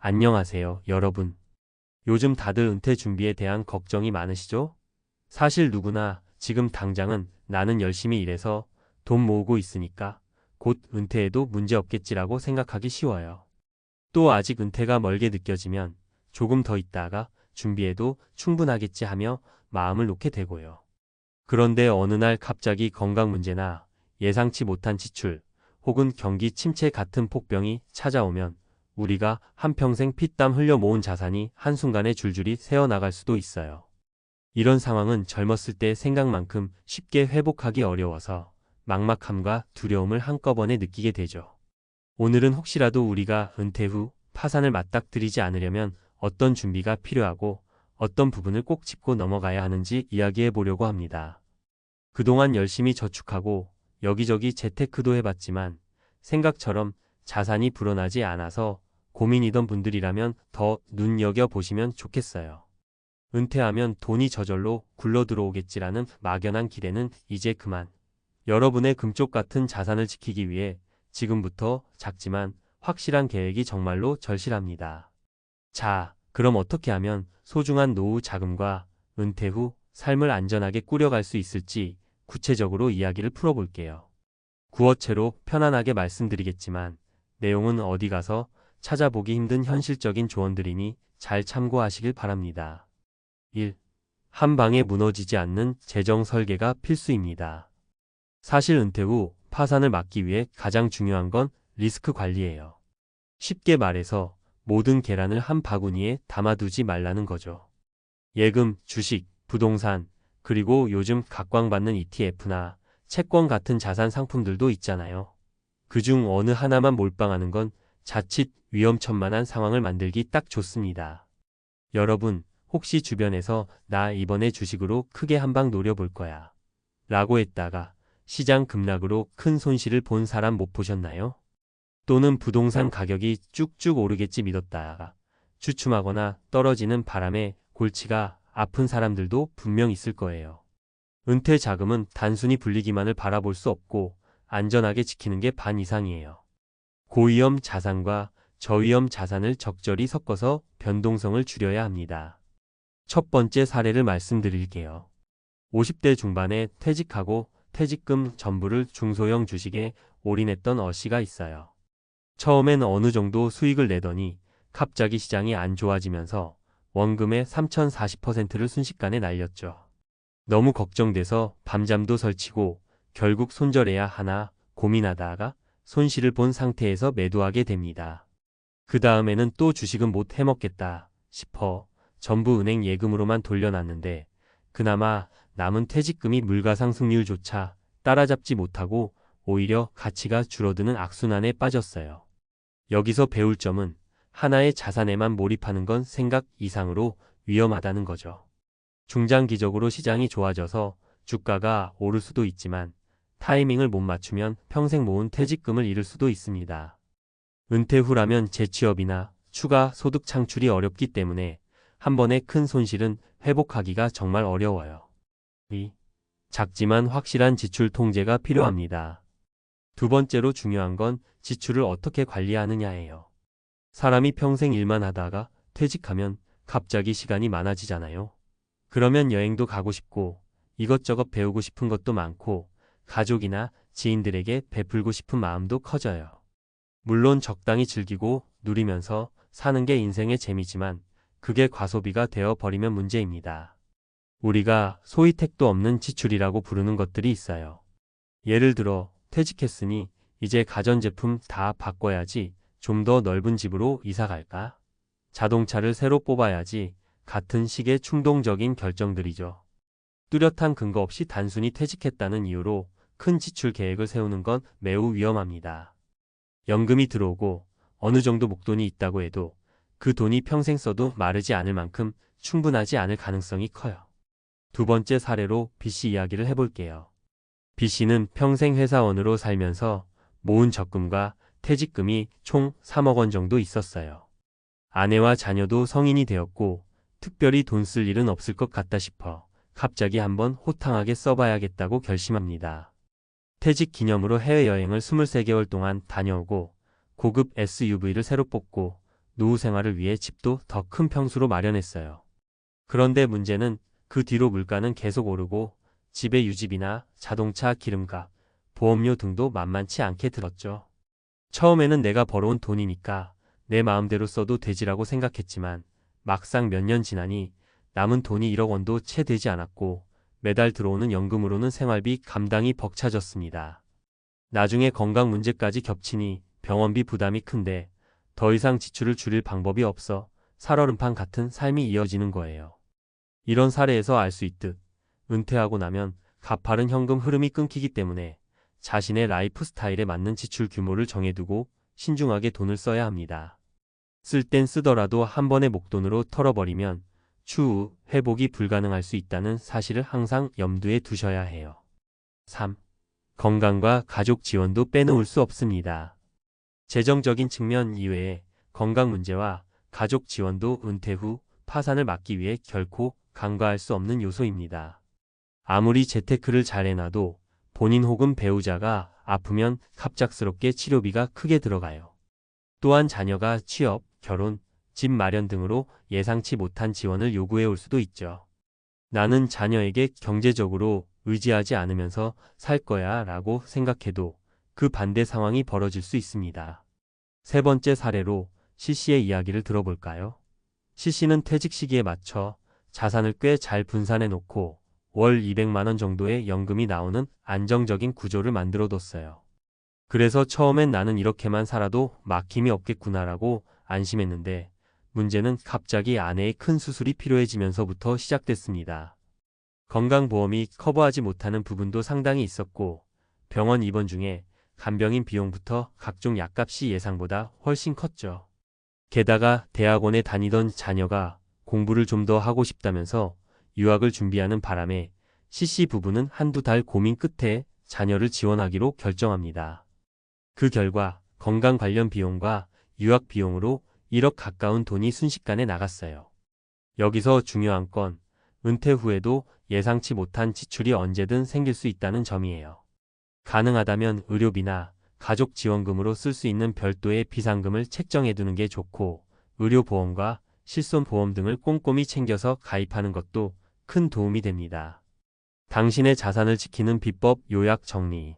안녕하세요, 여러분. 요즘 다들 은퇴 준비에 대한 걱정이 많으시죠? 사실 누구나 지금 당장은 나는 열심히 일해서 돈 모으고 있으니까 곧 은퇴해도 문제 없겠지라고 생각하기 쉬워요. 또 아직 은퇴가 멀게 느껴지면 조금 더 있다가 준비해도 충분하겠지 하며 마음을 놓게 되고요. 그런데 어느 날 갑자기 건강 문제나 예상치 못한 지출 혹은 경기 침체 같은 폭병이 찾아오면 우리가 한평생 피땀 흘려 모은 자산이 한순간에 줄줄이 새어나갈 수도 있어요. 이런 상황은 젊었을 때 생각만큼 쉽게 회복하기 어려워서 막막함과 두려움을 한꺼번에 느끼게 되죠. 오늘은 혹시라도 우리가 은퇴 후 파산을 맞닥뜨리지 않으려면 어떤 준비가 필요하고 어떤 부분을 꼭 짚고 넘어가야 하는지 이야기해 보려고 합니다. 그동안 열심히 저축하고 여기저기 재테크도 해봤지만 생각처럼 자산이 불어나지 않아서 고민이던 분들이라면 더 눈여겨보시면 좋겠어요. 은퇴하면 돈이 저절로 굴러 들어오겠지라는 막연한 기대는 이제 그만. 여러분의 금쪽 같은 자산을 지키기 위해 지금부터 작지만 확실한 계획이 정말로 절실합니다. 자, 그럼 어떻게 하면 소중한 노후 자금과 은퇴 후 삶을 안전하게 꾸려갈 수 있을지 구체적으로 이야기를 풀어볼게요. 구어체로 편안하게 말씀드리겠지만 내용은 어디 가서 찾아보기 힘든 현실적인 조언들이니 잘 참고하시길 바랍니다. 1. 한 방에 무너지지 않는 재정 설계가 필수입니다. 사실 은퇴 후 파산을 막기 위해 가장 중요한 건 리스크 관리예요. 쉽게 말해서 모든 계란을 한 바구니에 담아두지 말라는 거죠. 예금, 주식, 부동산, 그리고 요즘 각광받는 ETF나 채권 같은 자산 상품들도 있잖아요. 그중 어느 하나만 몰빵하는 건 자칫 위험천만한 상황을 만들기 딱 좋습니다. 여러분, 혹시 주변에서 나 이번에 주식으로 크게 한 방 노려볼 거야 라고 했다가 시장 급락으로 큰 손실을 본 사람 못 보셨나요? 또는 부동산 가격이 쭉쭉 오르겠지 믿었다가 주춤하거나 떨어지는 바람에 골치가 아픈 사람들도 분명 있을 거예요. 은퇴 자금은 단순히 불리기만을 바라볼 수 없고 안전하게 지키는 게 반 이상이에요. 고위험 자산과 저위험 자산을 적절히 섞어서 변동성을 줄여야 합니다. 첫 번째 사례를 말씀드릴게요. 50대 중반에 퇴직하고 퇴직금 전부를 중소형 주식에 올인했던 어씨가 있어요. 처음엔 어느 정도 수익을 내더니 갑자기 시장이 안 좋아지면서 원금의 3040%를 순식간에 날렸죠. 너무 걱정돼서 밤잠도 설치고 결국 손절해야 하나 고민하다가 손실을 본 상태에서 매도하게 됩니다. 그 다음에는 또 주식은 못 해먹겠다 싶어 전부 은행 예금으로만 돌려놨는데 그나마 남은 퇴직금이 물가상승률조차 따라잡지 못하고 오히려 가치가 줄어드는 악순환에 빠졌어요. 여기서 배울 점은 하나의 자산에만 몰입하는 건 생각 이상으로 위험하다는 거죠. 중장기적으로 시장이 좋아져서 주가가 오를 수도 있지만 타이밍을 못 맞추면 평생 모은 퇴직금을 잃을 수도 있습니다. 은퇴 후라면 재취업이나 추가 소득 창출이 어렵기 때문에 한 번의 큰 손실은 회복하기가 정말 어려워요. 2. 작지만 확실한 지출 통제가 필요합니다. 두 번째로 중요한 건 지출을 어떻게 관리하느냐예요. 사람이 평생 일만 하다가 퇴직하면 갑자기 시간이 많아지잖아요. 그러면 여행도 가고 싶고 이것저것 배우고 싶은 것도 많고 가족이나 지인들에게 베풀고 싶은 마음도 커져요. 물론 적당히 즐기고 누리면서 사는 게 인생의 재미지만 그게 과소비가 되어 버리면 문제입니다. 우리가 소위 택도 없는 지출이라고 부르는 것들이 있어요. 예를 들어 퇴직했으니 이제 가전제품 다 바꿔야지 좀 더 넓은 집으로 이사 갈까? 자동차를 새로 뽑아야지 같은 식의 충동적인 결정들이죠. 뚜렷한 근거 없이 단순히 퇴직했다는 이유로 큰 지출 계획을 세우는 건 매우 위험합니다. 연금이 들어오고 어느 정도 목돈이 있다고 해도 그 돈이 평생 써도 마르지 않을 만큼 충분하지 않을 가능성이 커요. 두 번째 사례로 B씨 이야기를 해볼게요. B씨는 평생 회사원으로 살면서 모은 적금과 퇴직금이 총 3억 원 정도 있었어요. 아내와 자녀도 성인이 되었고 특별히 돈 쓸 일은 없을 것 같다 싶어 갑자기 한번 호탕하게 써봐야겠다고 결심합니다. 퇴직 기념으로 해외여행을 23개월 동안 다녀오고 고급 SUV를 새로 뽑고 노후 생활을 위해 집도 더 큰 평수로 마련했어요. 그런데 문제는 그 뒤로 물가는 계속 오르고 집의 유지비나 자동차 기름값, 보험료 등도 만만치 않게 들었죠. 처음에는 내가 벌어온 돈이니까 내 마음대로 써도 되지라고 생각했지만 막상 몇 년 지나니 남은 돈이 1억 원도 채 되지 않았고 매달 들어오는 연금으로는 생활비 감당이 벅차졌습니다. 나중에 건강 문제까지 겹치니 병원비 부담이 큰데 더 이상 지출을 줄일 방법이 없어 살얼음판 같은 삶이 이어지는 거예요. 이런 사례에서 알 수 있듯 은퇴하고 나면 가파른 현금 흐름이 끊기기 때문에 자신의 라이프 스타일에 맞는 지출 규모를 정해두고 신중하게 돈을 써야 합니다. 쓸 땐 쓰더라도 한 번의 목돈으로 털어버리면 추후 회복이 불가능할 수 있다는 사실을 항상 염두에 두셔야 해요. 3. 건강과 가족 지원도 빼놓을 수 없습니다. 재정적인 측면 이외에 건강 문제와 가족 지원도 은퇴 후 파산을 막기 위해 결코 간과할 수 없는 요소입니다. 아무리 재테크를 잘 해놔도 본인 혹은 배우자가 아프면 갑작스럽게 치료비가 크게 들어가요. 또한 자녀가 취업, 결혼, 집 마련 등으로 예상치 못한 지원을 요구해 올 수도 있죠. 나는 자녀에게 경제적으로 의지하지 않으면서 살 거야 라고 생각해도 그 반대 상황이 벌어질 수 있습니다. 세 번째 사례로 C씨의 이야기를 들어볼까요? C씨는 퇴직 시기에 맞춰 자산을 꽤 잘 분산해 놓고 월 200만 원 정도의 연금이 나오는 안정적인 구조를 만들어 뒀어요. 그래서 처음엔 나는 이렇게만 살아도 막힘이 없겠구나라고 안심했는데 문제는 갑자기 아내의 큰 수술이 필요해지면서부터 시작됐습니다. 건강보험이 커버하지 못하는 부분도 상당히 있었고 병원 입원 중에 간병인 비용부터 각종 약값이 예상보다 훨씬 컸죠. 게다가 대학원에 다니던 자녀가 공부를 좀 더 하고 싶다면서 유학을 준비하는 바람에 C씨 부부는 한두 달 고민 끝에 자녀를 지원하기로 결정합니다. 그 결과 건강 관련 비용과 유학 비용으로 1억 가까운 돈이 순식간에 나갔어요. 여기서 중요한 건 은퇴 후에도 예상치 못한 지출이 언제든 생길 수 있다는 점이에요. 가능하다면 의료비나 가족 지원금으로 쓸 수 있는 별도의 비상금을 책정해두는 게 좋고 의료보험과 실손보험 등을 꼼꼼히 챙겨서 가입하는 것도 큰 도움이 됩니다. 당신의 자산을 지키는 비법 요약 정리.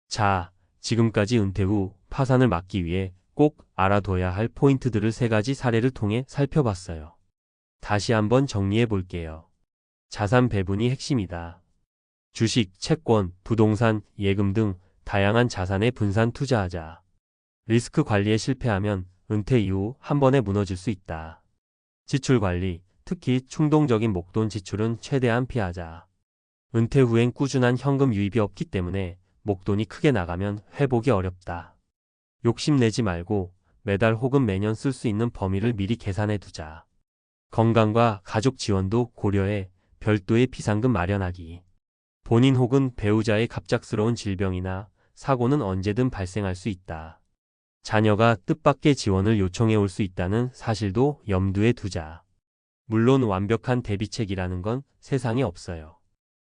자, 지금까지 은퇴 후 파산을 막기 위해 꼭 알아둬야 할 포인트들을 3가지 사례를 통해 살펴봤어요. 다시 한번 정리해 볼게요. 자산 배분이 핵심이다. 주식, 채권, 부동산, 예금 등 다양한 자산에 분산 투자하자. 리스크 관리에 실패하면 은퇴 이후 한 번에 무너질 수 있다. 지출 관리, 특히 충동적인 목돈 지출은 최대한 피하자. 은퇴 후엔 꾸준한 현금 유입이 없기 때문에 목돈이 크게 나가면 회복이 어렵다. 욕심내지 말고 매달 혹은 매년 쓸 수 있는 범위를 미리 계산해 두자. 건강과 가족 지원도 고려해 별도의 비상금 마련하기. 본인 혹은 배우자의 갑작스러운 질병이나 사고는 언제든 발생할 수 있다. 자녀가 뜻밖의 지원을 요청해 올 수 있다는 사실도 염두에 두자. 물론 완벽한 대비책이라는 건 세상에 없어요.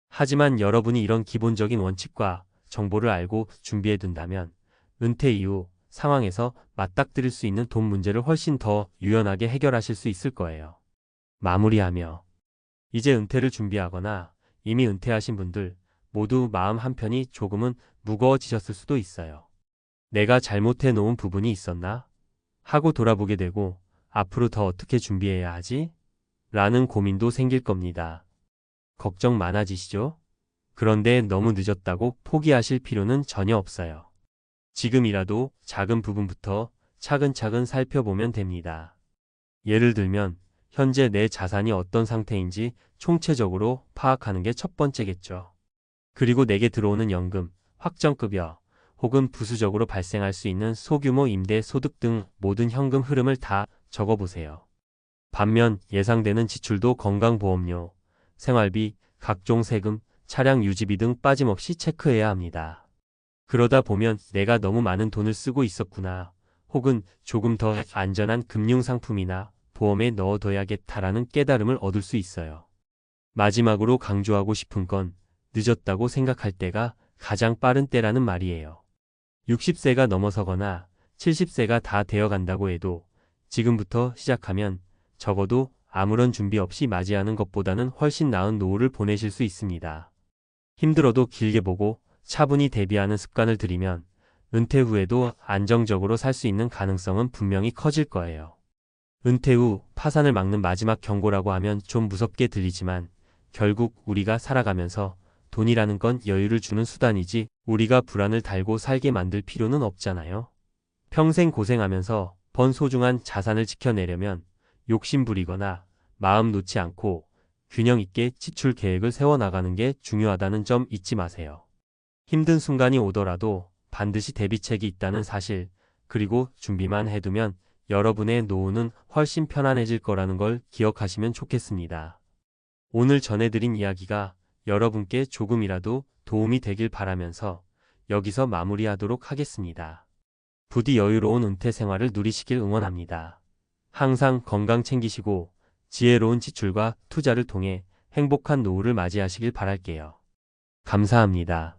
하지만 여러분이 이런 기본적인 원칙과 정보를 알고 준비해 둔다면 은퇴 이후 상황에서 맞닥뜨릴 수 있는 돈 문제를 훨씬 더 유연하게 해결하실 수 있을 거예요. 마무리하며 이제 은퇴를 준비하거나 이미 은퇴하신 분들 모두 마음 한편이 조금은 무거워지셨을 수도 있어요. 내가 잘못해 놓은 부분이 있었나? 하고 돌아보게 되고 앞으로 더 어떻게 준비해야 하지? 라는 고민도 생길 겁니다. 걱정 많아지시죠? 그런데 너무 늦었다고 포기하실 필요는 전혀 없어요. 지금이라도 작은 부분부터 차근차근 살펴보면 됩니다. 예를 들면 현재 내 자산이 어떤 상태인지 총체적으로 파악하는 게 첫 번째겠죠. 그리고 내게 들어오는 연금, 확정급여, 혹은 부수적으로 발생할 수 있는 소규모 임대 소득 등 모든 현금 흐름을 다 적어보세요. 반면 예상되는 지출도 건강보험료, 생활비, 각종 세금, 차량 유지비 등 빠짐없이 체크해야 합니다. 그러다 보면 내가 너무 많은 돈을 쓰고 있었구나, 혹은 조금 더 안전한 금융상품이나 보험에 넣어둬야겠다라는 깨달음을 얻을 수 있어요. 마지막으로 강조하고 싶은 건 늦었다고 생각할 때가 가장 빠른 때라는 말이에요. 60세가 넘어서거나 70세가 다 되어간다고 해도 지금부터 시작하면 적어도 아무런 준비 없이 맞이하는 것보다는 훨씬 나은 노후를 보내실 수 있습니다. 힘들어도 길게 보고 차분히 대비하는 습관을 들이면 은퇴 후에도 안정적으로 살 수 있는 가능성은 분명히 커질 거예요. 은퇴 후 파산을 막는 마지막 경고라고 하면 좀 무섭게 들리지만 결국 우리가 살아가면서 돈이라는 건 여유를 주는 수단이지 우리가 불안을 달고 살게 만들 필요는 없잖아요. 평생 고생하면서 번 소중한 자산을 지켜내려면 욕심 부리거나 마음 놓지 않고 균형 있게 지출 계획을 세워나가는 게 중요하다는 점 잊지 마세요. 힘든 순간이 오더라도 반드시 대비책이 있다는 사실, 그리고 준비만 해두면 여러분의 노후는 훨씬 편안해질 거라는 걸 기억하시면 좋겠습니다. 오늘 전해드린 이야기가 여러분께 조금이라도 도움이 되길 바라면서 여기서 마무리하도록 하겠습니다. 부디 여유로운 은퇴 생활을 누리시길 응원합니다. 항상 건강 챙기시고 지혜로운 지출과 투자를 통해 행복한 노후를 맞이하시길 바랄게요. 감사합니다.